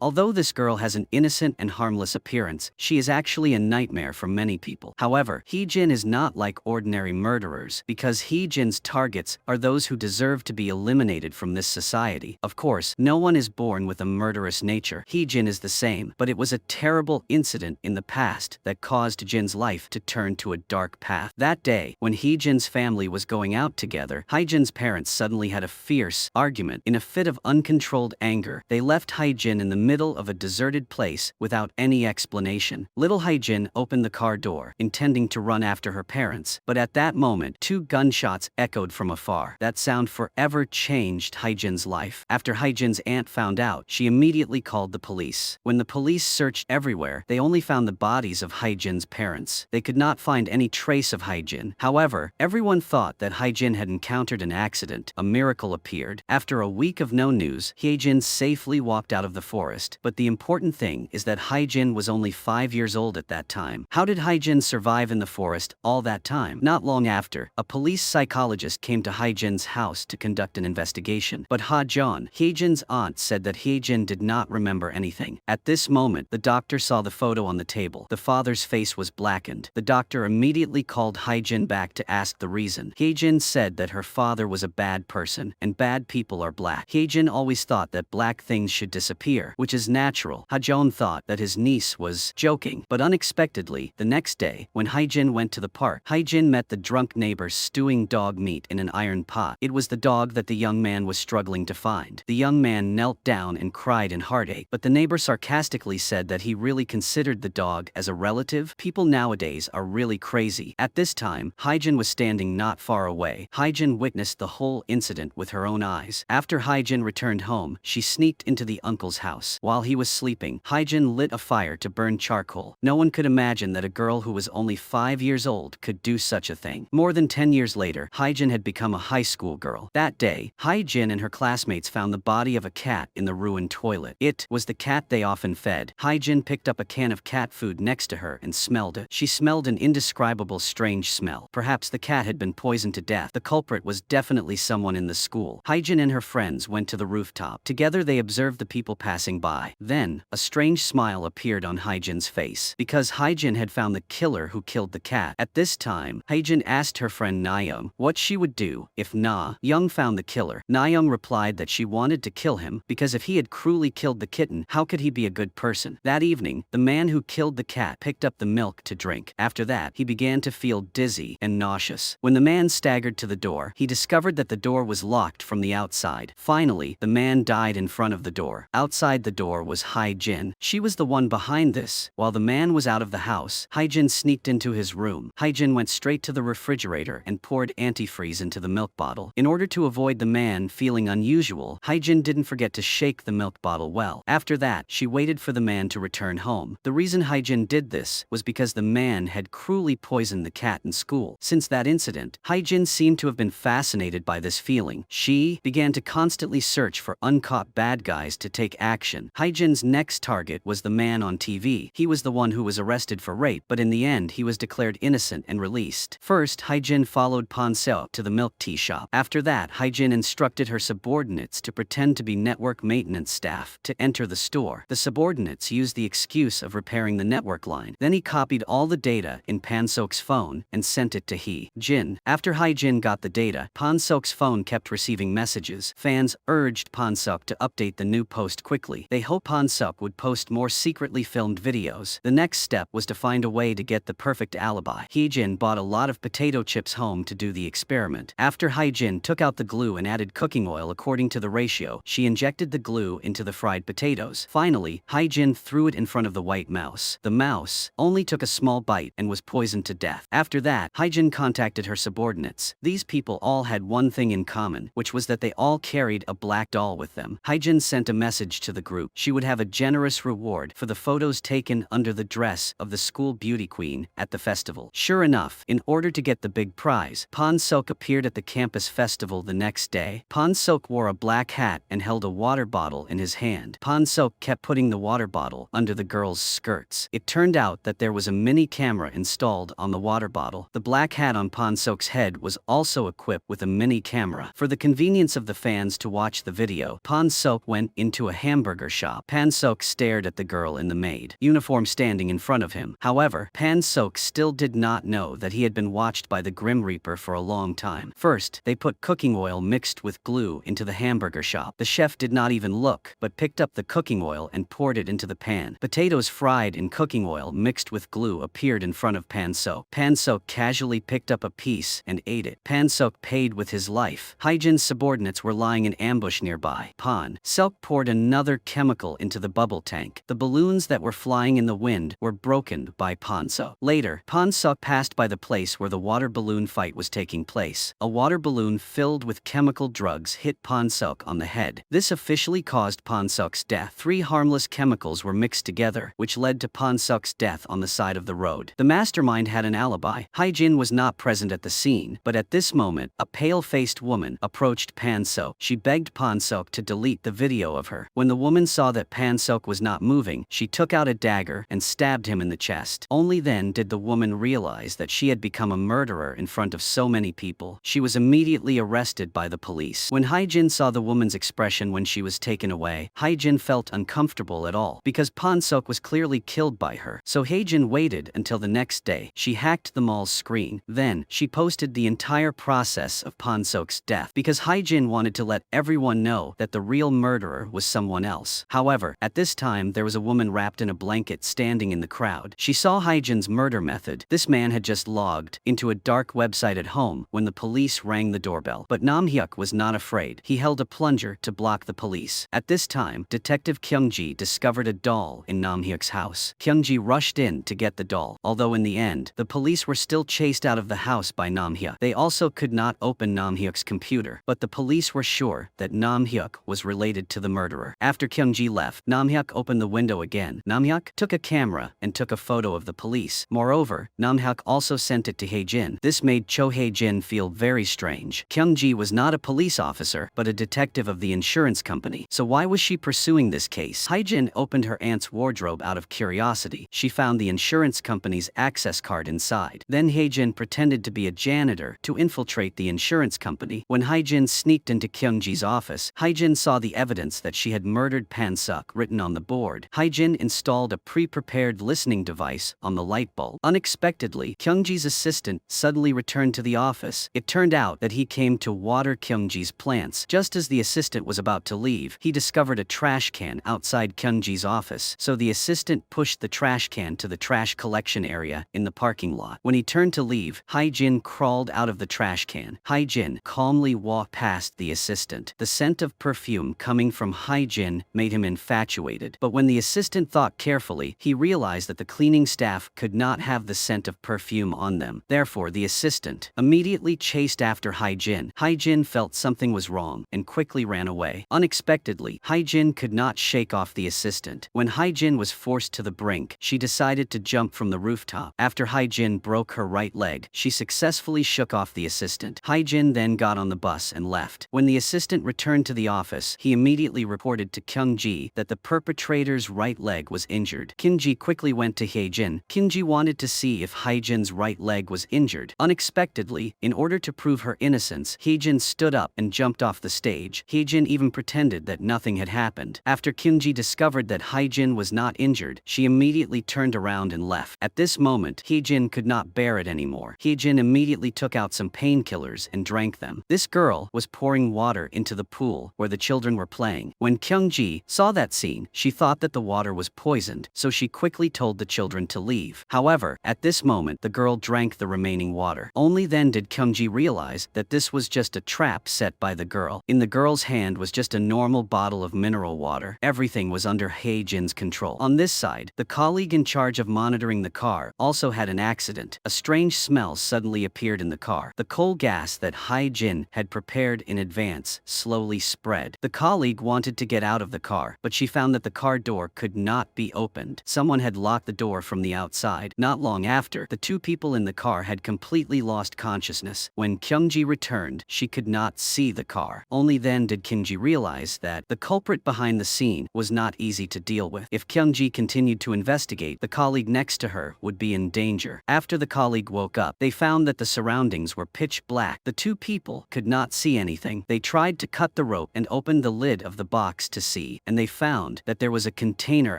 Although this girl has an innocent and harmless appearance, she is actually a nightmare for many people. However, Hee-jin is not like ordinary murderers, because Hee-jin's targets are those who deserve to be eliminated from this society. Of course, no one is born with a murderous nature. Hee-jin is the same, but it was a terrible incident in the past that caused Jin's life to turn to a dark path. That day, when Hee-jin's family was going out together, Hye-jin's parents suddenly had a fierce argument. In a fit of uncontrolled anger, they left Hye-jin in the middle of a deserted place without any explanation. Little Hye-jin opened the car door, intending to run after her parents, but at that moment, 2 gunshots echoed from afar. That sound forever changed Hye-jin's life. After Hye-jin's aunt found out, she immediately called the police. When the police searched everywhere, they only found the bodies of Hye-jin's parents. They could not find any trace of Hye-jin. However, everyone thought that Hye-jin had encountered an accident. A miracle appeared. After a week of no news, Hye-jin safely walked out of the forest. But the important thing is that Hye-jin was only 5 years old at that time. How did Hye-jin survive in the forest all that time? Not long after, a police psychologist came to Hye-jin's house to conduct an investigation. But Ha-jeon, Hye-jin's aunt, said that Hye-jin did not remember anything. At this moment, the doctor saw the photo on the table. The father's face was blackened. The doctor immediately called Hye-jin back to ask the reason. Hye-jin said that her father was a bad person, and bad people are black. Hye-jin always thought that black things should disappear, which is natural. Ha-jeon thought that his niece was joking, but unexpectedly, the next day, when Hye-jin went to the park, Hye-jin met the drunk neighbor stewing dog meat in an iron pot. It was the dog that the young man was struggling to find. The young man knelt down and cried in heartache, but the neighbor sarcastically said that he really considered the dog as a relative. People nowadays are really crazy. At this time, Hye-jin was standing not far away. Hye-jin witnessed the whole incident with her own eyes. After Hye-jin returned home, she sneaked into the uncle's house. While he was sleeping, Hye-jin lit a fire to burn charcoal. No one could imagine that a girl who was only 5 years old could do such a thing. More than 10 years later, Hye-jin had become a high school girl. That day, Hye-jin and her classmates found the body of a cat in the ruined toilet. It was the cat they often fed. Hye-jin picked up a can of cat food next to her and smelled it. She smelled an indescribable strange smell. Perhaps the cat had been poisoned to death. The culprit was definitely someone in the school. Hye-jin and her friends went to the rooftop. Together they observed the people passing by. Then, a strange smile appeared on Hye-jin's face, because Hye-jin had found the killer who killed the cat. At this time, Hye-jin asked her friend Na-young what she would do if Na-young found the killer. Na-young replied that she wanted to kill him because if he had cruelly killed the kitten, how could he be a good person? That evening, the man who killed the cat picked up the milk to drink. After that, he began to feel dizzy and nauseous. When the man staggered to the door, he discovered that the door was locked from the outside. Finally, the man died in front of the door. Outside the door was Hye-jin. She was the one behind this. While the man was out of the house, Hye-jin sneaked into his room. Hye-jin went straight to the refrigerator and poured antifreeze into the milk bottle. In order to avoid the man feeling unusual, Hye-jin didn't forget to shake the milk bottle well. After that, she waited for the man to return home. The reason Hye-jin did this was because the man had cruelly poisoned the cat in school. Since that incident, Hye-jin seemed to have been fascinated by this feeling. She began to constantly search for uncaught bad guys to take action. Hye-jin's next target was the man on TV. He was the one who was arrested for rape, but in the end he was declared innocent and released. First, Hye-jin followed Pan-seo to the milk tea shop. After that, Hye-jin instructed her subordinates to pretend to be network maintenance staff to enter the store. The subordinates used the excuse of repairing the network line. Then he copied all the data in Pan-seok's phone and sent it to Hye-jin. After Hye-jin got the data, Pan-seok's phone kept receiving messages. Fans urged Pan-seok to update the new post quickly. They hoped Pan-seok would post more secretly filmed videos. The next step was to find a way to get the perfect alibi. Hye-jin bought a lot of potato chips home to do the experiment. After Hye-jin took out the glue and added cooking oil according to the ratio, she injected the glue into the fried potatoes. Finally, Hye-jin threw it in front of the white mouse. The mouse only took a small bite and was poisoned to death. After that, Hye-jin contacted her subordinates. These people all had one thing in common, which was that they all carried a black doll with them. Hye-jin sent a message to the group. She would have a generous reward for the photos taken under the dress of the school beauty queen at the festival. Sure enough, in order to get the big prize, Pan-seok appeared at the campus festival the next day. Pan-seok wore a black hat and held a water bottle in his hand. Pan-seok kept putting the water bottle under the girl's skirts. It turned out that there was a mini camera installed on the water bottle. The black hat on Pan-seok's head was also equipped with a mini camera. For the convenience of the fans to watch the video, Pan-seok went into a hamburger hamburger shop. Pan-seok stared at the girl in the maid uniform standing in front of him. However, Pan-seok still did not know that he had been watched by the Grim Reaper for a long time. First, they put cooking oil mixed with glue into the hamburger shop. The chef did not even look, but picked up the cooking oil and poured it into the pan. Potatoes fried in cooking oil mixed with glue appeared in front of Pan-seok. Pan-seok casually picked up a piece and ate it. Pan-seok paid with his life. Hyjin's subordinates were lying in ambush nearby. Pan-seok poured another chemical into the bubble tank. The balloons that were flying in the wind were broken by Pan-seok. Later, Pan-seok passed by the place where the water balloon fight was taking place. A water balloon filled with chemical drugs hit Pan-seok on the head. This officially caused Pan-seok's death. 3 harmless chemicals were mixed together, which led to Pan-seok's death on the side of the road. The mastermind had an alibi. Hyjin was not present at the scene, but at this moment, a pale-faced woman approached Pan-seok. She begged Pan-seok to delete the video of her. When the woman saw that Pan-seok was not moving, she took out a dagger and stabbed him in the chest. Only then did the woman realize that she had become a murderer in front of so many people. She was immediately arrested by the police. When Hyjin saw the woman's expression when she was taken away, Hyjin felt uncomfortable at all, because Pan-seok was clearly killed by her. So Hyjin waited until the next day. She hacked the mall's screen. Then, she posted the entire process of Pan-seok's death, because Hyjin wanted to let everyone know that the real murderer was someone else. However, at this time there was a woman wrapped in a blanket standing in the crowd. She saw Hyjin's murder method. This man had just logged into a dark website at home when the police rang the doorbell. But Nam-hyuk was not afraid. He held a plunger to block the police. At this time, Detective Kyung-ji discovered a doll in Nam-hyuk's house. Kyung-ji rushed in to get the doll, although in the end, the police were still chased out of the house by Nam-hyuk. They also could not open Nam-hyuk's computer, but the police were sure that Nam-hyuk was related to the murderer. After Kyung-ji left, Nam-hyuk opened the window again. Nam-hyuk took a camera and took a photo of the police. Moreover, Nam-hyuk also sent it to Hyjin. This made Cho Hyjin feel very strange. Kyung-ji was not a police officer, but a detective of the insurance company. So why was she pursuing this case? Hyjin opened her aunt's wardrobe out of curiosity. She found the insurance company's access card inside. Then Hyjin pretended to be a janitor to infiltrate the insurance company. When Hyjin sneaked into Kyung-ji's office, Hyjin saw the evidence that she had murdered Pan-seok written on the board. Hyjin installed a pre-prepared listening device on the light bulb. Unexpectedly, Kyung-ji's assistant suddenly returned to the office. It turned out that he came to water Kyung-ji's plants. Just as the assistant was about to leave, he discovered a trash can outside Kyung-ji's office. So the assistant pushed the trash can to the trash collection area in the parking lot. When he turned to leave, Hyjin crawled out of the trash can. Hyjin calmly walked past the assistant. The scent of perfume coming from Hyjin made him infatuated. But when the assistant thought carefully, he realized that the cleaning staff could not have the scent of perfume on them. Therefore, the assistant immediately chased after Hyjin. Hyjin felt something was wrong and quickly ran away. Unexpectedly, Hyjin could not shake off the assistant. When Hyjin was forced to the brink, she decided to jump from the rooftop. After Hyjin broke her right leg, she successfully shook off the assistant. Hyjin then got on the bus and left. When the assistant returned to the office, he immediately reported to Kyung-ji that the perpetrator's right leg was injured. Kyung-ji quickly went to Hyjin. Kyung-ji wanted to see if Hyjin's right leg was injured. Unexpectedly, in order to prove her innocence, Hyjin stood up and jumped off the stage. Hyjin even pretended that nothing had happened. After Kyung-ji discovered that Hyjin was not injured, she immediately turned around and left. At this moment, Hyjin could not bear it anymore. Hyjin immediately took out some painkillers and drank them. This girl was pouring water into the pool where the children were playing. When Kyung-ji saw that scene, she thought that the water was poisoned, so she quickly told the children to leave. However, at this moment, the girl drank the remaining water. Only then did Kyung-ji realize that this was just a trap set by the girl. In the girl's hand was just a normal bottle of mineral water. Everything was under Hyjin's control. On this side, the colleague in charge of monitoring the car also had an accident. A strange smell suddenly appeared in the car. The coal gas that Hyjin had prepared in advance slowly spread. The colleague wanted to get out of the car, but she found that the car door could not be opened. Someone had locked the door from the outside. Not long after, the 2 people in the car had completely lost consciousness. When Kyung-ji returned, she could not see the car. Only then did Kyung-ji realize that the culprit behind the scene was not easy to deal with. If Kyung-ji continued to investigate, the colleague next to her would be in danger. After the colleague woke up, they found that the surroundings were pitch black. The 2 people could not see anything. They tried to cut the rope and opened the lid of the box to see. sea, and they found that there was a container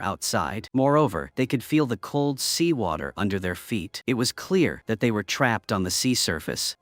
outside. Moreover, they could feel the cold seawater under their feet. It was clear that they were trapped on the sea surface.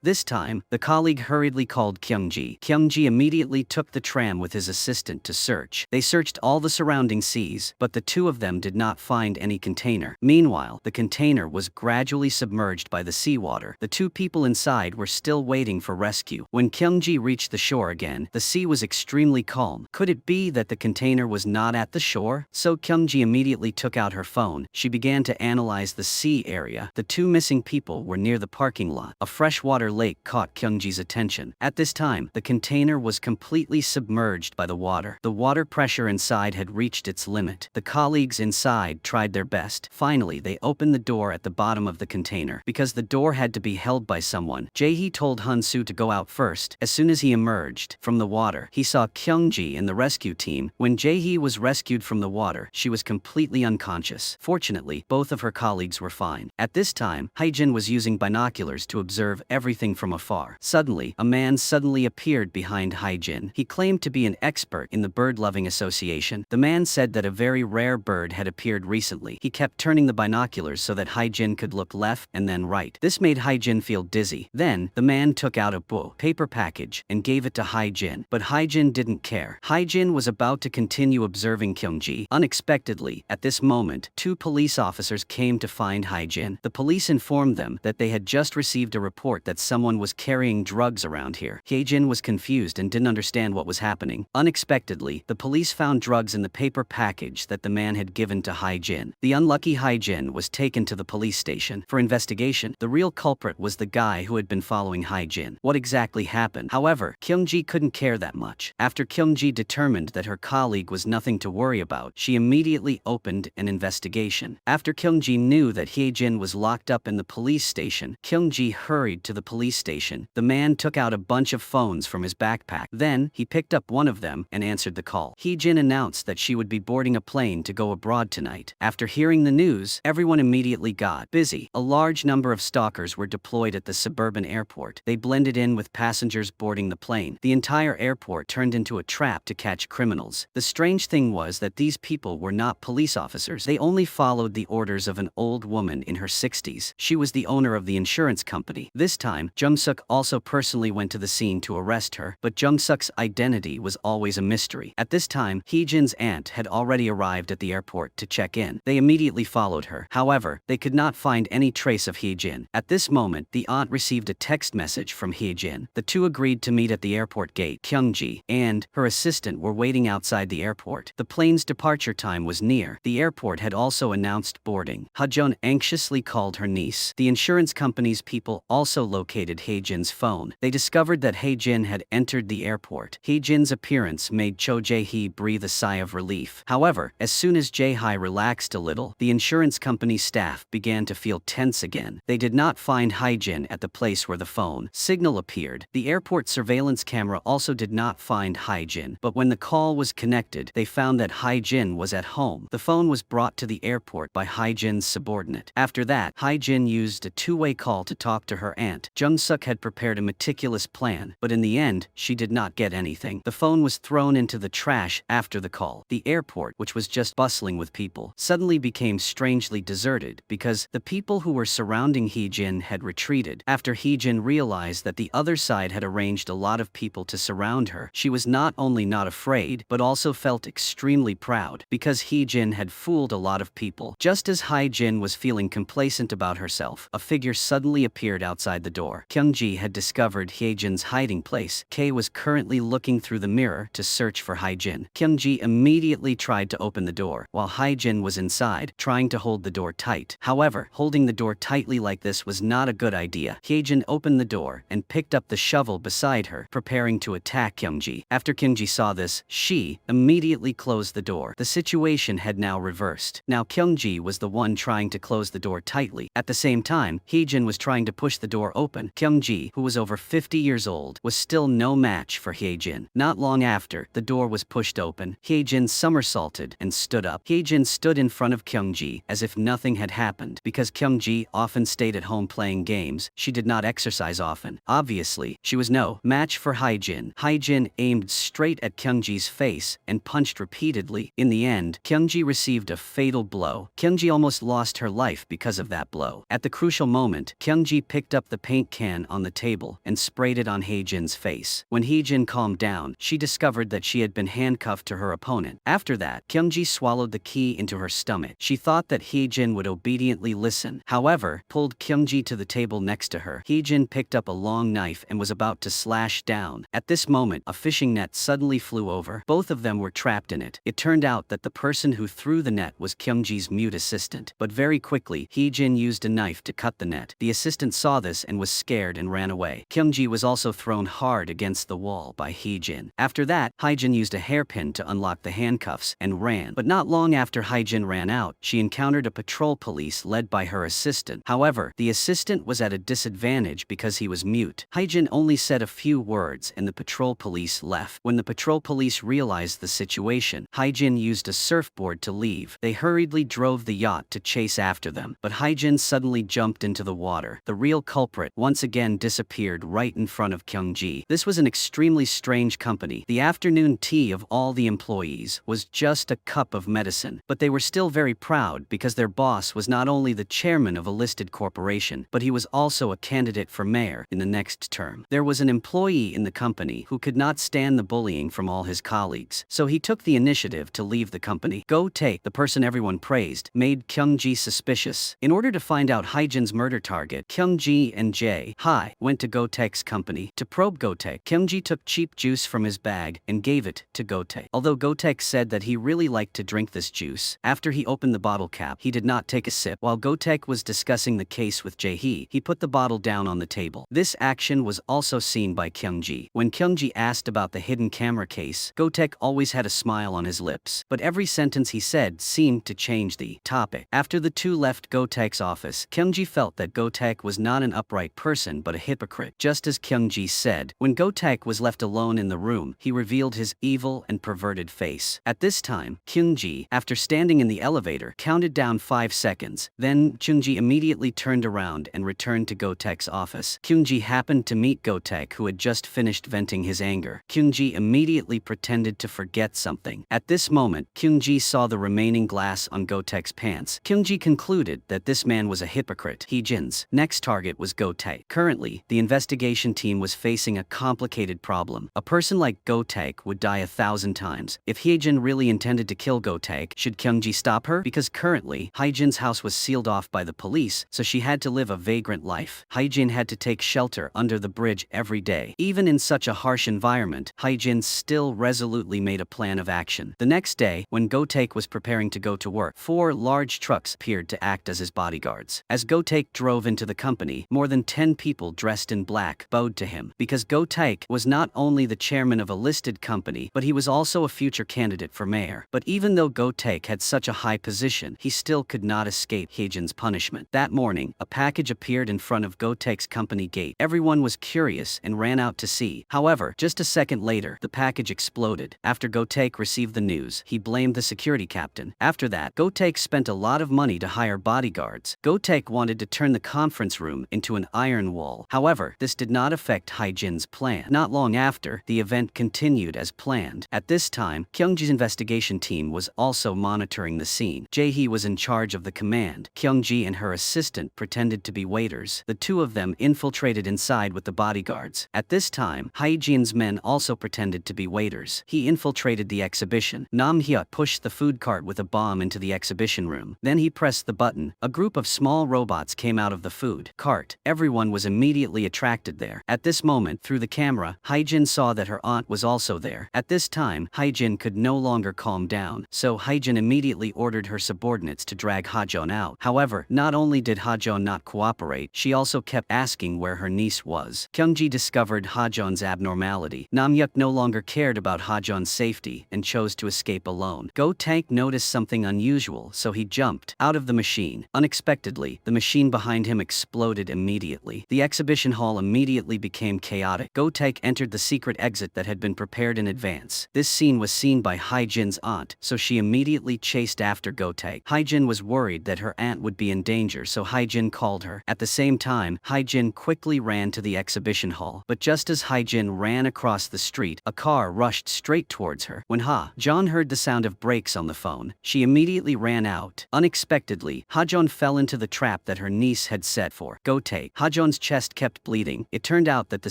This time, the colleague hurriedly called Kyungji. Kyungji immediately took the tram with his assistant to search. They searched all the surrounding seas, but the two of them did not find any container. Meanwhile, the container was gradually submerged by the seawater. The two people inside were still waiting for rescue. When Kyungji reached the shore again, the sea was extremely calm. Could it be that the container was not at the shore? So Kyungji immediately took out her phone. She began to analyze the sea area. The two missing people were near the parking lot. A freshwater lake caught Kyungji's attention. At this time, the container was completely submerged by the water. The water pressure inside had reached its limit. The colleagues inside tried their best. Finally, they opened the door at the bottom of the container. Because the door had to be held by someone, Jae-hee told Han-soo to go out first. As soon as he emerged from the water, he saw Kyungji and the rescue team. When Jae-hee was rescued from the water, she was completely unconscious. Fortunately, both of her colleagues were fine. At this time, Haejin was using binoculars to observe everything from afar. Suddenly, a man suddenly appeared behind Haejin. He claimed to be an expert in the bird-loving association. The man said that a very rare bird had appeared recently. He kept turning the binoculars so that Haejin could look left and then right. This made Haejin feel dizzy. Then, the man took out a paper package and gave it to Haejin. But Haejin didn't care. Haejin was about to continue observing Kyungji. Unexpectedly, at this moment, two police officers came to find Haejin. The police informed them that they had just received a report that someone was carrying drugs around here. Haejin was confused and didn't understand what was happening. Unexpectedly, the police found drugs in the paper package that the man had given to Haejin. The unlucky Haejin was taken to the police station for investigation. The real culprit was the guy who had been following Haejin. What exactly happened? However, Kyungji couldn't care that much. After Kyungji determined that her colleague was nothing to worry about, she immediately opened an investigation. After Kyungji knew that Haejin was locked up in the police station, Kyungji hurried to the police station. The man took out a bunch of phones from his backpack. Then, he picked up one of them and answered the call. Haejin announced that she would be boarding a plane to go abroad tonight. After hearing the news, everyone immediately got busy. A large number of stalkers were deployed at the suburban airport. They blended in with passengers boarding the plane. The entire airport turned into a trap to catch criminals. The strange thing was that these people were not police officers. They only followed the orders of an old woman in her 60s. She was the owner of the insurance company. This time, Jung-suk also personally went to the scene to arrest her, but Jung-suk's identity was always a mystery. At this time, Haejin's aunt had already arrived at the airport to check in. They immediately followed her. However, they could not find any trace of Haejin. At this moment, the aunt received a text message from Haejin. The two agreed to meet at the airport gate. Kyungji and her assistant were waiting outside the airport. The plane's departure time was near. The airport had also announced boarding. Hajun anxiously called her niece. The insurance company's people also located Haejin's phone. They discovered that Haejin had entered the airport. Haejin's appearance made Cho Jae-hee breathe a sigh of relief. However, as soon as Jae-hee relaxed a little, the insurance company's staff began to feel tense again. They did not find Haejin at the place where the phone signal appeared. The airport surveillance camera also did not find Haejin, but when the call was connected, they found that Haejin was at home. The phone was brought to the airport by Haejin's subordinate. After that, Haejin used a two-way call to talk to her aunt. Jung-suk had prepared a meticulous plan, but in the end, she did not get anything. The phone was thrown into the trash after the call. The airport, which was just bustling with people, suddenly became strangely deserted because the people who were surrounding Haejin had retreated. After Haejin realized that the other side had arranged a lot of people to surround her, she was not only not afraid, but also felt extremely proud because Haejin had fooled a lot of people. Just as Haejin was feeling complacent about herself, a figure suddenly appeared outside the door. Kyungji had discovered Haejin's hiding place. Kei was currently looking through the mirror to search for Haejin. Kyungji immediately tried to open the door, while Haejin was inside, trying to hold the door tight. However, holding the door tightly like this was not a good idea. Haejin opened the door and picked up the shovel beside her, preparing to attack Kyungji. After Kyungji saw this, she immediately closed the door. The situation had now reversed. Now Kyungji was the one trying to close the door tightly. At the same time, Haejin was trying to push the door open. Kyungji, who was over 50 years old, was still no match for Haejin. Not long after, the door was pushed open. Haejin somersaulted and stood up. Haejin stood in front of Kyungji as if nothing had happened. Because Kyungji often stayed at home playing games, she did not exercise often. Obviously, she was no match for Haejin. Haejin aimed straight at Kyungji's Kyungji's face and punched repeatedly. In the end, Kyungji received a fatal blow. Kyungji almost lost her life because of that blow. At the crucial moment, Kyungji picked up the paint can on the table and sprayed it on Haejin's face. When Haejin calmed down, she discovered that she had been handcuffed to her opponent. After that, Kyungji swallowed the key into her stomach. She thought that Haejin would obediently listen. However, pulled Kyungji to the table next to her. Haejin picked up a long knife and was about to slash down. At this moment, a fishing net suddenly flew over. Both of them were trapped in it. It turned out that the person who threw the net was Kyungji's mute assistant. But very quickly, Haejin used a knife to cut the net. The assistant saw this and was scared and ran away. Kyungji was also thrown hard against the wall by Haejin. After that, Haejin used a hairpin to unlock the handcuffs and ran. But not long after Haejin ran out, she encountered a patrol police led by her assistant. However, the assistant was at a disadvantage because he was mute. Haejin only said a few words and the patrol police left. When the patrol police realized the situation, Haejin used a surfboard to leave. They hurriedly drove the yacht to chase after them, but Haejin suddenly jumped into the water. The real culprit once again disappeared right in front of Kyungji. This was an extremely strange company. The afternoon tea of all the employees was just a cup of medicine, but they were still very proud because their boss was not only the chairman of a listed corporation, but he was also a candidate for mayor in the next term. There was an employee in the company who could not stand the bullying from all his colleagues, so he took the initiative to leave the company. Go-tae, the person everyone praised, made Kyungji suspicious. In order to find out Haejin's murder target, Kyungji and Jae-hi went to Go-tae's company. To probe Go-tae, Kyungji took cheap juice from his bag and gave it to Go-tae. Although Go-tae said that he really liked to drink this juice, after he opened the bottle cap, he did not take a sip. While Go-tae was discussing the case with Jae-hi, he put the bottle down on the table. This action was also seen by Kyungji. When Kyungji asked about the hidden camera case, Go-tae always had a smile on his lips, but every sentence he said seemed to change the topic. After the two left Go-tae's office, Kyungji felt that Go-tae was not an upright person but a hypocrite. Just as Kyungji said, when Go-tae was left alone in the room, he revealed his evil and perverted face. At this time, Kyungji, after standing in the elevator, counted down 5 seconds. Then, Kyungji immediately turned around and returned to Go-tae's office. Kyungji happened to meet Go-tae, who had just finished venting his anger. Kyungji immediately pretended to forget something. At this moment, Kyungji saw the remaining glass on Go-tae's pants. Kyungji concluded that this man was a hypocrite. Haejin's next target was Go-tae. Currently, the investigation team was facing a complicated problem. A person like Go-tae would die 1,000 times. If Haejin really intended to kill Go-tae, should Kyungji stop her? Because currently, Haejin's house was sealed off by the police, so she had to live a vagrant life. Haejin had to take shelter under the bridge every day. Even in such a harsh environment, Haejin still resolutely made a plan of action. The next day, when Go-tae was preparing to go to work, 4 large trucks appeared to act as his bodyguards. As Go-tae drove into the company, more than 10 people dressed in black bowed to him. Because Go-tae was not only the chairman of a listed company, but he was also a future candidate for mayor. But even though Go-tae had such a high position, he still could not escape Haejin's punishment. That morning, a package appeared in front of Go-tae's company gate. Everyone was curious and ran out to see. However, just a second later, the package exploded. After Go-tae received the news, he blamed the security captain. After that, Go-tae spent a lot of money to hire bodyguards. Go-tae wanted to turn the conference room into an iron wall. However, this did not affect Haejin's plan. Not long after, the event continued as planned. At this time, Kyungji's investigation team was also monitoring the scene. Jae-hi was in charge of the command. Kyungji and her assistant pretended to be waiters. The two of them infiltrated inside with the bodyguards. At this time, Haejin's men also pretended to be waiters. He infiltrated the exhibition. Nam-hyuk pushed the food cart with a bomb into the exhibition room. Then he pressed the button. A group of small robots came out of the food cart. Everyone was immediately attracted there. At this moment, through the camera, Haejin saw that her aunt was also there. At this time, Haejin could no longer calm down, so Haejin immediately ordered her subordinates to drag Hajeon out. However, not only did Hajeon not cooperate, she also kept asking where her niece was. Kyungji discovered Hajeon's abnormality. Nam-hyuk no longer cared about Hajeon's safety and chose to escape alone. Go-tae noticed something unusual, so he jumped out of the machine. Unexpectedly, the machine behind him exploded immediately. The exhibition hall immediately became chaotic. Go-tae entered the secret exit that had been prepared in advance. This scene was seen by Haejin's aunt, so she immediately chased after Go-tae. Haejin was worried that her aunt would be in danger, so Haejin called her. At the same time, Haejin quickly ran to the exhibition hall. But just as Haejin ran across the street, a car rushed straight towards her. When Ha-jeon heard the sound of brakes on the phone, she immediately ran out. Unexpectedly, Ha-jeon fell into the trap that her niece had set for Go-taek. Ha-jeon's chest kept bleeding. It turned out that the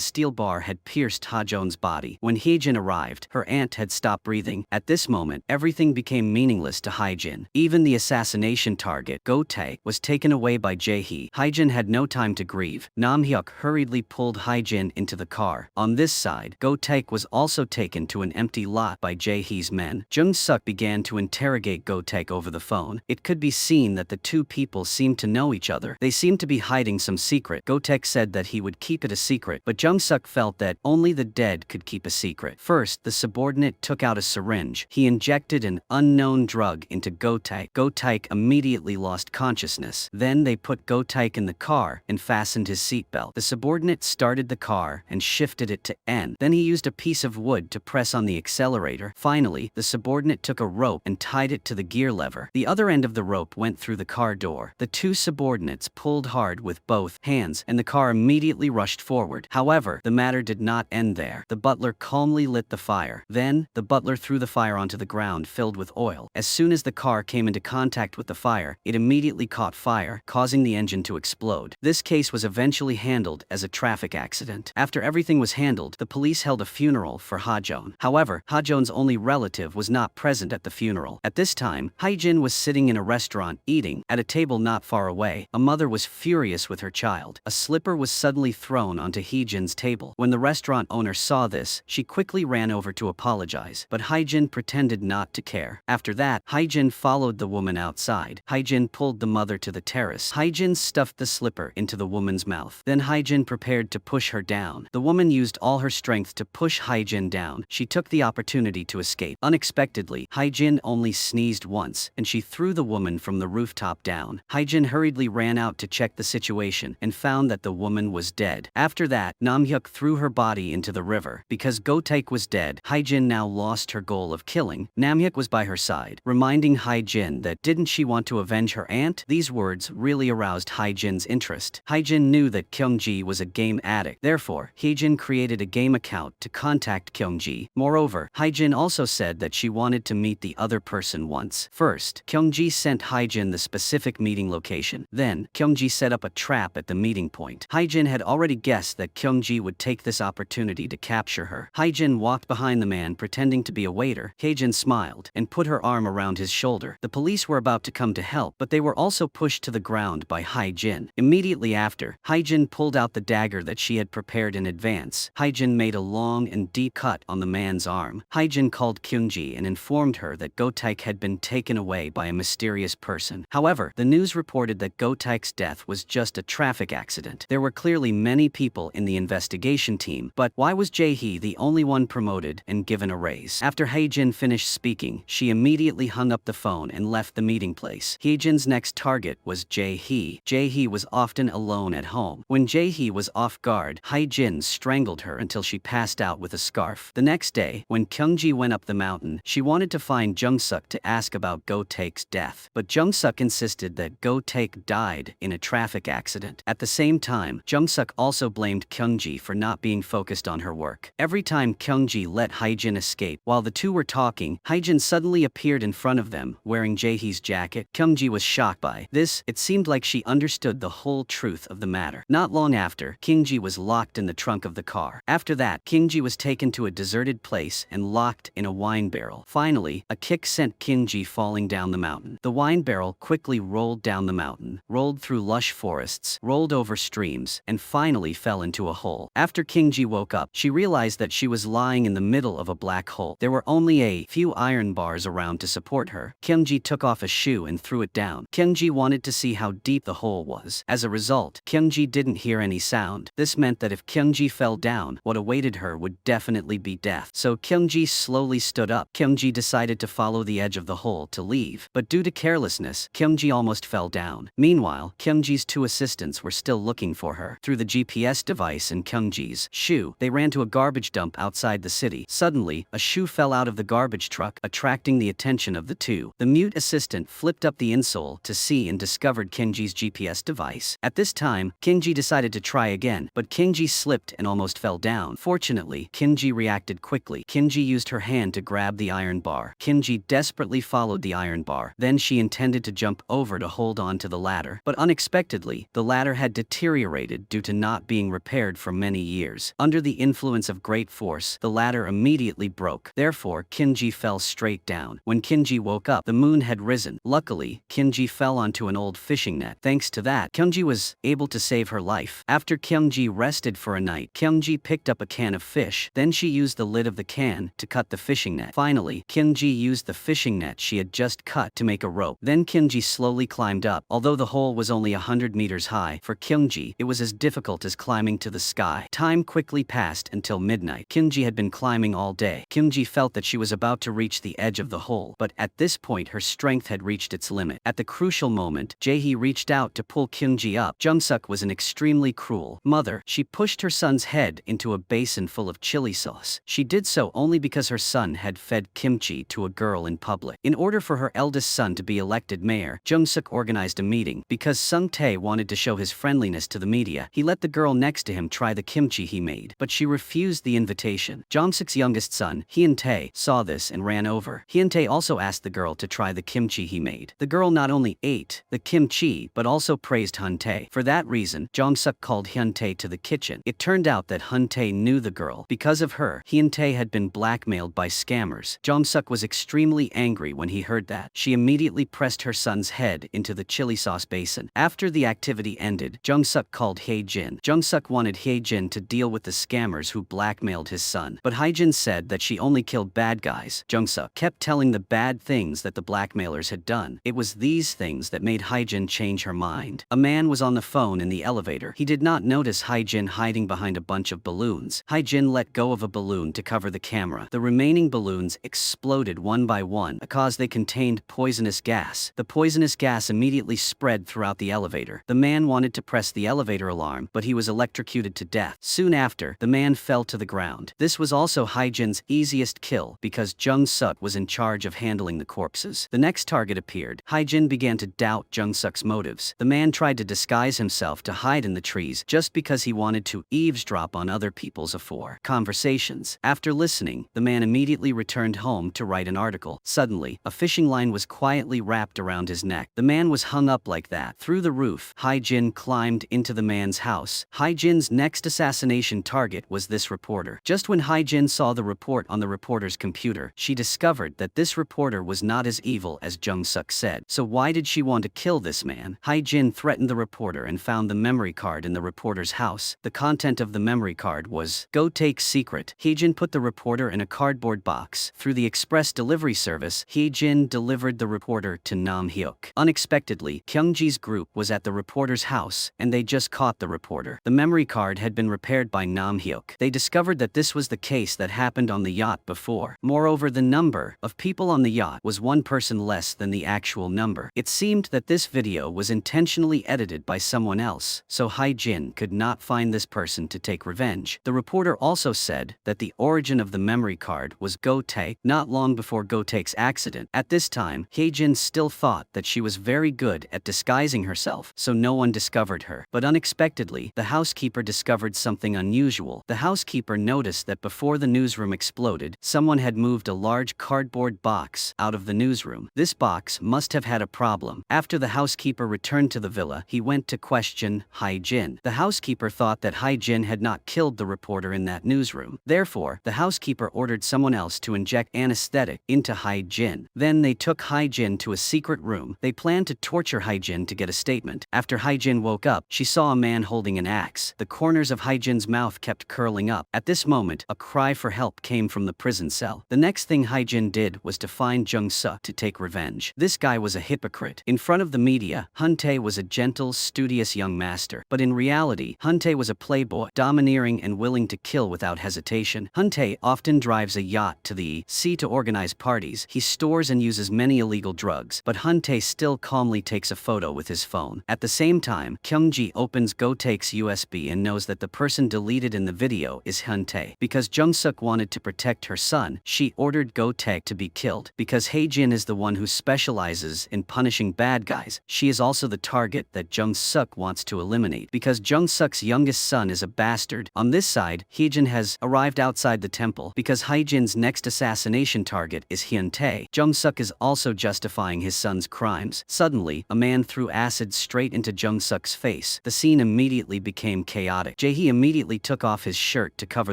steel bar had pierced Ha-jeon's body. When Hee-jin arrived, her aunt had stopped breathing. At this moment, everything became meaningless to Hee-jin. Even the assassination target, Go-taek, was taken away by Jae-hee. Hee-jin had no time to grieve. Nam-hyuk hurriedly pulled Hee-jin into the car. On this side, Go-taek was also taken to an empty lot by Jae-hee's men. Jung-suk began to interrogate Go-taek over the phone. It could be seen that the two people seemed to know each other. They seemed to be hiding some secret. Go-taek said that he would keep it a secret, but Jung-suk felt that only the dead could keep a secret. First, the subordinate took out a syringe. He injected an unknown drug into Go-taek. Go-taek immediately lost consciousness. Then they put Go-taek in the car and fastened his seatbelt. The subordinate started the car and shifted it to N. Then he used a piece of wood to press on the accelerator. Finally, the subordinate took a rope and tied it to the gear lever. The other end of the rope went through the car door. The two subordinates pulled hard with both hands, and the car immediately rushed forward. However, the matter did not end there. The butler calmly lit the fire. Then, the butler threw the fire onto the ground filled with oil. As soon as the car came into contact with the fire, it immediately caught fire, causing the engine to explode. This case was eventually handled as a traffic accident. After everything was handled, the police held a funeral for Ha-jeon. However, Ha-jeon's only relative was not present at the funeral. At this time, Hee-jin was sitting in a restaurant eating. At a table not far away, a mother was furious with her child. A slipper was suddenly thrown onto Hee-jin's table. When the restaurant owner saw this, she quickly ran over to apologize, but Hee-jin pretended not to care. After that, Hee-jin followed the woman outside. Hee-jin pulled the mother to the terrace. Hee-jin stuffed the slipper into the woman's mouth. Then Hee-jin prepared to push her down. The woman used all her strength to push Hee-jin down. She took the opportunity to escape. Unexpectedly, Hee-jin only sneezed once, and she threw the woman from the rooftop down. Hee-jin hurriedly ran out to check the situation and found that the woman was dead. After that, Nam-hyuk threw her body into the river. Because Go-taek was dead, Hee-jin now lost her goal of killing. Nam-hyuk was by her side, reminding Hee-jin that didn't she want to avenge her aunt? These words really aroused Hee-jin's interest. Hee-jin knew that Kyung-ji was a game addict. Therefore, Hee-jin created a game account to contact Kyung-ji. Moreover, Hee-jin also said that she wanted to meet the other person once. First, Kyung-ji sent Hee-jin the specific meeting location. Then, Kyung-ji set up a trap at the meeting point. Hee-jin had already guessed that Kyung-ji would take this opportunity to capture her. Hee-jin walked behind the man pretending to be a waiter. Hee-jin smiled and put her arm around his shoulder. The police were about to come to help, but they were also pushed to the ground by Hee-jin. Immediately after, Hee-jin pulled out the dagger that she had prepared in advance. Hee-jin made a long and deep cut on the man's arm. Hee-jin called Kyung-ji and informed her that Go-taek had been taken away by a mysterious person. However, the news reported that Go-taek's death was just a traffic accident. There were clearly many people in the investigation team, but why was Jae-hee the only one promoted and given a raise? After Hee-jin finished speaking, she immediately hung up the phone and left the meeting place. Hee-jin's next target was Jae-hee. Jae-hee was often alone at home. When Jae-hee was off guard, Hee-jin strangled her until she passed out with a scarf. The next day, when Kyung-ji went up the mountain, she wanted to find Jung-suk to ask about Go-taek's death. But Jung-suk insisted that Go-taek died in a traffic accident. At the same time, Jung-suk also blamed Kyung-ji for not being focused on her work. Every time Kyung-ji let Hee-jin escape, while the two were talking, Hee-jin suddenly appeared in front of them, wearing Jae-hee's jacket. Kyung-ji was shocked by this. It seemed like she understood the whole truth of the matter. Not long after, Kyung-ji was locked in the trunk of the car. After that, Kyung-ji was taken to a deserted place and locked in a wine barrel. Finally, a kick sent Kyung-ji falling down the mountain. The wine barrel quickly rolled down the mountain, rolled through lush forests, rolled over streams, and finally fell into a hole. After Kyung-ji woke up, she realized that she was lying in the middle of a black hole. There were only a few iron bars around to support her. Kyung-ji took off a shoe and threw it down. Kyung-ji wanted to see how deep the hole was. As a result, Kyung-ji didn't hear any sound. This meant that if Kyung-ji fell down, what awaited her would definitely be death. So Kyung-ji slowly stood up. Kyung-ji decided to follow the edge of the hole to leave. But due to carelessness, Kyung-ji almost fell down. Meanwhile, Kyung-ji's two assistants were still looking for her. Through the GPS device in Kyung-ji's shoe, they ran to a garbage dump outside the city. Suddenly, a shoe fell out of the garbage truck, attracting the attention of the two. The mute assistant flipped up the insole to see and discovered Kyung-ji's GPS device. At this time, Kyung-ji decided to try again, but Kyung-ji slipped and almost fell down. Fortunately, Kyung-ji reacted quickly quickly. Kinji used her hand to grab the iron bar. Kinji desperately followed the iron bar. Then she intended to jump over to hold on to the ladder, but unexpectedly, the ladder had deteriorated due to not being repaired for many years. Under the influence of great force, the ladder immediately broke. Therefore, Kinji fell straight down. When Kinji woke up, the moon had risen. Luckily, Kinji fell onto an old fishing net. Thanks to that, Kyungji was able to save her life. After Kyungji rested for a night, Kyungji picked up a can of fish. Then she used the lid of the can to cut the fishing net. Finally, Kyungji used the fishing net she had just cut to make a rope. Then Kyungji slowly climbed up. Although the hole was only 100 meters high, for Kyungji, it was as difficult as climbing to the sky. Time quickly passed until midnight. Kyungji had been climbing all day. Kyungji felt that she was about to reach the edge of the hole, but at this point her strength had reached its limit. At the crucial moment, Jae-hee reached out to pull Kyungji up. Jung-suk was an extremely cruel mother. She pushed her son's head into a basin full of chili sauce. She did so only because her son had fed kimchi to a girl in public. In order for her eldest son to be elected mayor, Jung-suk organized a meeting. Because Sung-tae wanted to show his friendliness to the media, he let the girl next to him try the kimchi he made, but she refused the invitation. Jung-suk's youngest son, Hyun-tae, saw this and ran over. Hyun-tae also asked the girl to try the kimchi he made. The girl not only ate the kimchi but also praised Hyun-tae. For that reason, Jung-suk called Hyun-tae to the kitchen. It turned out that Hyun-tae knew the girl. Because of her, Hyun-tae had been blackmailed by scammers. Jung-suk was extremely angry when he heard that. She immediately pressed her son's head into the chili sauce basin. After the activity ended, Jung-suk called Hae-jin. Jung-suk wanted Hae-jin to deal with the scammers who blackmailed his son, but Hae-jin said that she only killed bad guys. Jung-suk kept telling the bad things that the blackmailers had done. It was these things that made Hae-jin change her mind. A man was on the phone in the elevator. He did not notice Hae-jin hiding behind a bunch of balloons. Hae-jin let go of a balloon to cover the camera. The remaining balloons exploded one by one because they contained poisonous gas. The poisonous gas immediately spread throughout the elevator. The man wanted to press the elevator alarm, but he was electrocuted to death. Soon after, the man fell to the ground. This was also Hae-jin's easiest kill because Jung-suk was in charge of handling the corpses. The next target appeared. Hae-jin began to doubt Jung-suk's motives. The man tried to disguise himself to hide in the trees just because he wanted to eavesdrop on other people's conversations. After listening, the man immediately returned home to write an article. Suddenly, a fishing line was quietly wrapped around his neck. The man was hung up like that. Through the roof, Hae-jin climbed into the man's house. Hae-jin's next assassination target was this reporter. Just when Hae-jin saw the report on the reporter's computer, she discovered that this reporter was not as evil as Jung-suk said. So why did she want to kill this man? Hae-jin threatened the reporter and found the memory card in the reporter's house. The content of the memory card was, "Go take secret." Hae-jin put the reporter in a cardboard box. Through the express delivery service, Hae-jin delivered the reporter to Nam-hyuk. Unexpectedly, Kyungji's group was at the reporter's house, and they just caught the reporter. The memory card had been repaired by Nam-hyuk. They discovered that this was the case that happened on the yacht before. Moreover, the number of people on the yacht was one person less than the actual number. It seemed that this video was intentionally edited by someone else, so Hae-jin could not find this person to take revenge. The reporter also said that the origin of the memory card was Go-tae, not long before Go-tae's accident. At this time, Hae-jin still thought that she was very good at disguising herself, so no one discovered her. But unexpectedly, the housekeeper discovered something unusual. The housekeeper noticed that before the newsroom exploded, someone had moved a large cardboard box out of the newsroom. This box must have had a problem. After the housekeeper returned to the villa, he went to question Hae-jin. The housekeeper thought that Hae-jin had not killed the reporter in that newsroom. Therefore, the housekeeper ordered someone else to inject anesthetic into Hae-jin. Then they took Hae-jin to a secret room. They planned to torture Hae-jin to get a statement. After Hae-jin woke up, she saw a man holding an axe. The corners of Hae-jin's mouth kept curling up. At this moment, a cry for help came from the prison cell. The next thing Hae-jin did was to find Jung-suk to take revenge. This guy was a hypocrite. In front of the media, Hyun-tae was a gentle, studious young master. But in reality, Hyun-tae was a playboy, domineering and willing to kill without hesitation. Hyun-tae often drives a yacht to the sea to organize parties. He stores and uses many illegal drugs, but Hyun-tae still calmly takes a photo with his phone. At the same time, Kyungji opens Go-tae's USB and knows that the person deleted in the video is Hyun-tae. Because Jung-suk wanted to protect her son, she ordered Go-tae to be killed. Because Hae-jin is the one who specializes in punishing bad guys, she is also the target that Jung-suk wants to eliminate. Because Jung-suk's youngest son is a bastard. On this side, Hae-jin has arrived outside the temple because Hyejin's next assassination target is Hyun-tae. Jung-suk is also justifying his son's crimes. Suddenly, a man threw acid straight into Jung-suk's face. The scene immediately became chaotic. Jae-hee immediately took off his shirt to cover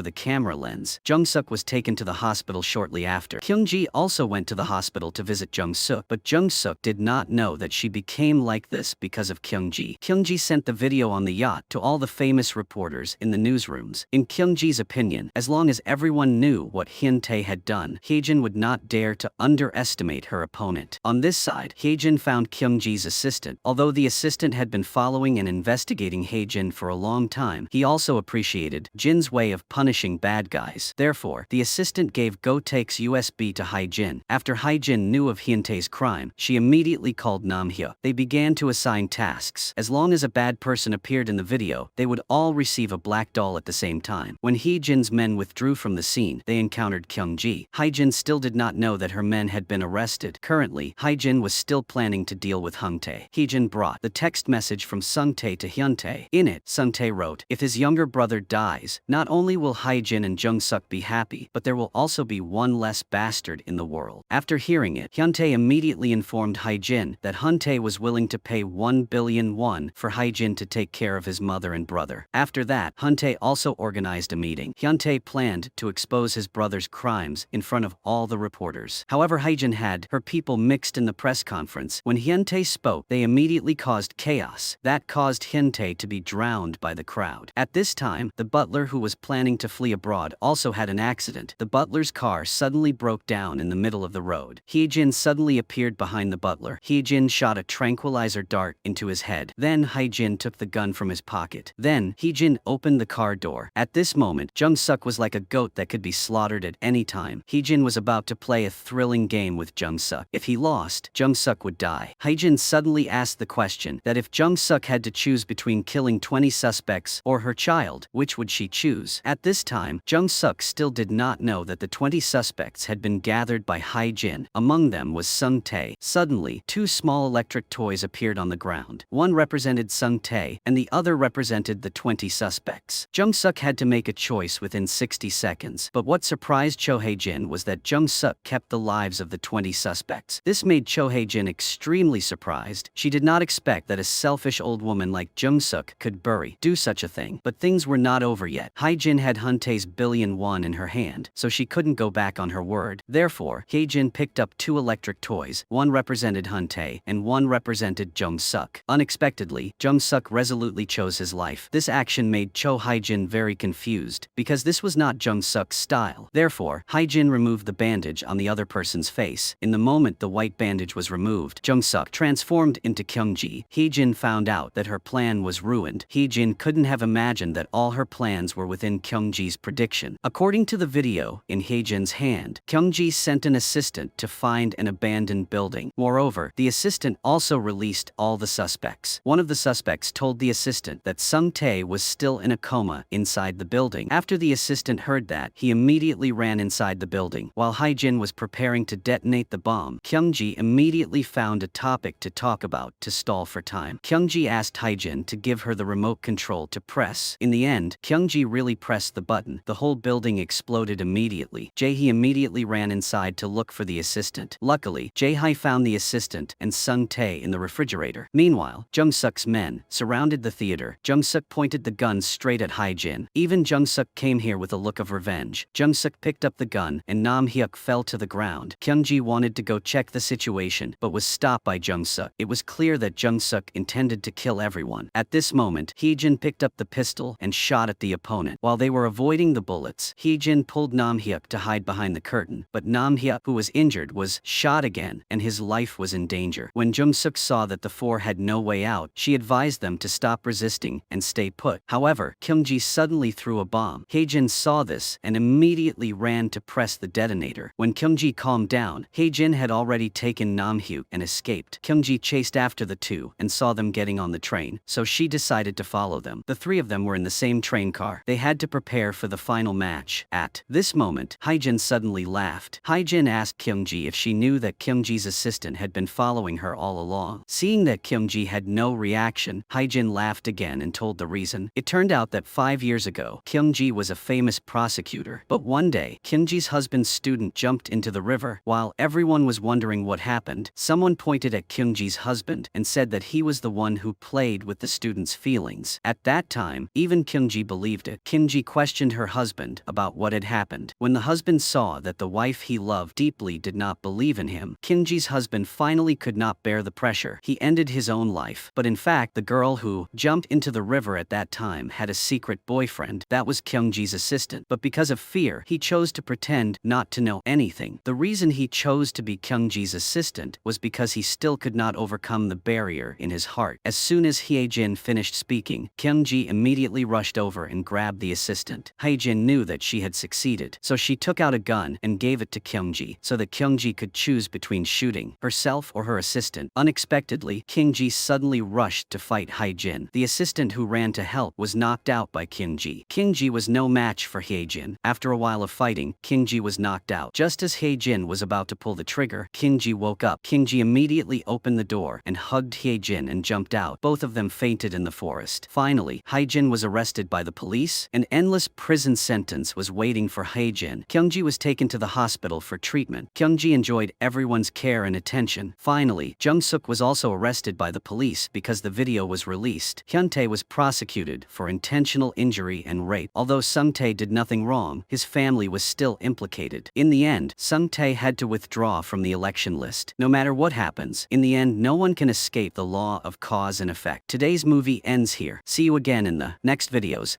the camera lens. Jung-suk was taken to the hospital shortly after. Kyung-ji also went to the hospital to visit Jung-suk, but Jung-suk did not know that she became like this because of Kyung-ji. Kyung-ji sent the video on the yacht to all the famous reporters in the newsrooms. In Kyung-ji's opinion, as long as everyone knew what Hyun-tae had done, Hyejin would not dare to underestimate her opponent. On this side, Hyejin found Kyung-ji's assistant. Although the assistant had been following and investigating Hyejin for a long time, he also appreciated Jin's way of punishing bad guys. Therefore, the assistant gave Go-taek's USB to Hyejin. After Hyejin knew of Hyun-tae's crime, she immediately called Nam-hyuk. They began to assign tasks. As long as a bad person appeared in the video, they would all receive a black doll at the same time. When Hyejin's men withdrew from the scene, they encountered Kyung-ji. Hyejin still did not know that her men had been arrested. Currently, Hyejin was still planning to deal with Hyun-tae. Hyejin brought the text message from Sung-tae to Hyun-tae. In it, Sung-tae wrote, "If his younger brother dies, not only will Hyejin and Jung-suk be happy, but there will also be one less bastard in the world." After hearing it, Hyun-tae immediately informed Hyejin that Hyun-tae was willing to pay 1 billion won for Hyejin to take care of his mother and brother. After that, Hyun-tae also organized a meeting. Hyun-tae planned to expose his brother's crimes in front of all the reporters. However, Hyejin had her people mixed in the press conference. When Hyun-tae spoke, they immediately caused chaos. That caused Hyun-tae to be drowned by the crowd. At this time, the butler who was planning to flee abroad also had an accident. The butler's car suddenly broke down in the middle of the road. Hyejin suddenly appeared behind the butler. Hyejin shot a tranquilizer dart into his head. Then Hyejin took the gun from his pocket. Then Hyejin opened the car door. At this moment, Jung-suk was like a goat that could be slaughtered at any time. Hyejin was about to play a thrilling game with Jung-suk. If he lost, Jung-suk would die. Hyejin suddenly asked the question that if Jung-suk had to choose between killing 20 suspects or her child, which would she choose? At this time, Jung-suk still did not know that the 20 suspects had been gathered by Hyejin. Among them was Sung-tae. Suddenly, two small electric toys appeared on the ground. One represented Sung-tae, and the other represented the 20 suspects. Jung-suk had to make a choice within 60 seconds. But what surprised Cho Hae-jin was that Jung-suk kept the lives of the 20 suspects. This made Cho Hae-jin extremely surprised. She did not expect that a selfish old woman like Jung-suk could do such a thing. But things were not over yet. Hyejin had Hyun-tae's billion won in her hand, so she couldn't go back on her word. Therefore, Hyejin picked up two electric toys. One represented Hyun-tae, and one represented Jung-suk. Unexpectedly, Jung-suk resolutely chose his life. This action made Cho Hae-jin very confused, because this was not Jung-suk's style. Therefore, Hyejin removed the bandage on the other person's face. In the moment the white bandage was removed, Jung-suk transformed into Kyung-ji. Hyejin found out that her plan was ruined. Hyejin couldn't have imagined that all her plans were within Kyung-ji's prediction. According to the video, in Hyejin's hand, Kyung-ji sent an assistant to find an abandoned building. Moreover, the assistant also released all the suspects. One of the suspects told the assistant that Sung-tae was still in a coma inside the building. After the assistant heard that, he immediately ran inside the building. While Hyejin was preparing to detonate the bomb, Kyung-ji immediately found a topic to talk about to stall for time. Kyung-ji asked Hyejin to give her the remote control to press. In the end, Kyung-ji really pressed the button. The whole building exploded immediately. Jae-hee immediately ran inside to look for the assistant. Luckily, Jae-hee found the assistant and Sung-tae in the refrigerator. Meanwhile, Jung-suk's men surrounded the theater. Jung-suk pointed the gun straight at Hyejin. Even Jung-suk came here with a look of revenge. Jung-suk picked up the gun and Nam-hyuk fell to the ground. Kyung-ji wanted to go check the situation but was stopped by Jung-suk. It was clear that Jung-suk intended to kill everyone. At this moment, Hyejin picked up the pistol and shot at the opponent. While they were avoiding the bullets, Hyejin pulled Nam-hyuk to hide behind the curtain, but Nam-hyuk, who was injured, was shot again and his life was in danger. When Jung-suk saw that the four had no way out, she advised them to stop resisting and stay put. However, Kyung-ji suddenly threw a bomb. Hyejin saw this and immediately ran to press the detonator. When Kyung-ji calmed down, Hyejin had already taken Nam-hyuk and escaped. Kyung-ji chased after the two and saw them getting on the train, so she decided to follow them. The three of them were in the same train car. They had to prepare for the final match. At this moment, Hyejin suddenly laughed. Hyejin asked Kyung-ji if she knew that Kyung-ji's assistant had been following her all along. Seeing that Kyung-ji had no reaction, Hyejin laughed again and told the reason. It turned out that 5 years ago, Kyung-ji was a famous prosecutor prosecutor. But one day, Kyungji's husband's student jumped into the river. While everyone was wondering what happened, someone pointed at Kyungji's husband and said that he was the one who played with the student's feelings. At that time, even Kyungji believed it. Kyungji questioned her husband about what had happened. When the husband saw that the wife he loved deeply did not believe in him, Kyungji's husband finally could not bear the pressure. He ended his own life. But in fact, the girl who jumped into the river at that time had a secret boyfriend. That was Kyungji's assistant. But because of fear, he chose to pretend not to know anything. The reason he chose to be Kyungji's assistant was because he still could not overcome the barrier in his heart. As soon as Hyejin finished speaking, Kyungji immediately rushed over and grabbed the assistant. Hyejin knew that she had succeeded, so she took out a gun and gave it to Kyungji so that Kyungji could choose between shooting herself or her assistant. Unexpectedly, Kyungji suddenly rushed to fight Hyejin. The assistant who ran to help was knocked out by Kyungji. Kyungji was no match for Hyejin. After a while of fighting, Kyungji was knocked out. Just as Hyejin was about to pull the trigger, Kyungji woke up. Kyungji immediately opened the door and hugged Hyejin and jumped out. Both of them fainted in the forest. Finally, Hyejin was arrested by the police. An endless prison sentence was waiting for Hyejin. Kyungji was taken to the hospital for treatment. Kyungji enjoyed everyone's care and attention. Finally, Jung-suk was also arrested by the police because the video was released. Hyuntae was prosecuted for intentional injury and rape. Although Sung-tae did nothing wrong, his family was still implicated. In the end, Sung-tae had to withdraw from the election list. No matter what happens, in the end no one can escape the law of cause and effect. Today's movie ends here. See you again in the next videos.